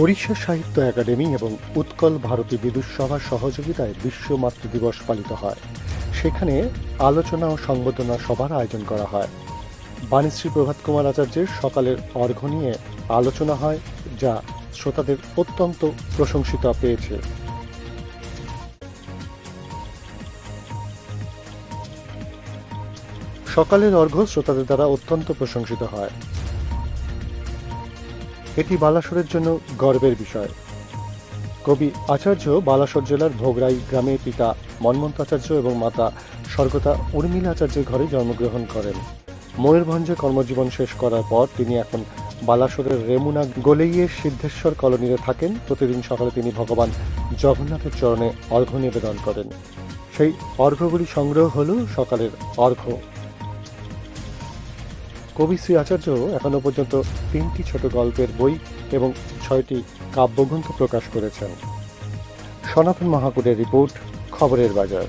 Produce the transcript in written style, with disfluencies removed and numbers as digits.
ওড়িশা সাহিত্য একাডেমি এবং উৎকল ভারতী বিদুষ সভার সহযোগিতায় বিশ্ব মাতৃদিবস পালিত হয়। সেখানে আলোচনা ও সংবর্ধনা সভার আয়োজন করা হয়। বাণীশ্রী প্রভাত কুমার আচার্যের সকালের অর্ঘ্য নিয়ে আলোচনা হয়, যা শ্রোতাদের অত্যন্ত প্রশংসিত পেয়েছে। সকালের অর্ঘ্য শ্রোতাদের দ্বারা অত্যন্ত প্রশংসিত হয়। এটি বালাসোরের জন্য গর্বের বিষয়। কবি আচার্য বালাসোর জেলার ভোগরাই গ্রামে পিতা মন্মন্ত আচার্য এবং মাতা স্বর্গতা উর্মিলা আচার্যের ঘরে জন্মগ্রহণ করেন। ময়ূরভঞ্জে কর্মজীবন শেষ করার পর তিনি এখন বালাসোরের রেমুনা গোলেইয়ের সিদ্ধেশ্বর কলোনিতে থাকেন। প্রতিদিন সকালে তিনি ভগবান জগন্নাথের চরণে অর্ঘ্য নিবেদন করেন। সেই অর্ঘ্যগুলি সংগ্রহ হল সকালের অর্ঘ্য। কবি শ্রী আচার্য এখনো পর্যন্ত 3টি ছোট গল্পের বই এবং 6টি কাব্যগ্রন্থ প্রকাশ করেছেন। সনাতন মহাকুডের রিপোর্ট, খবরের বাজার।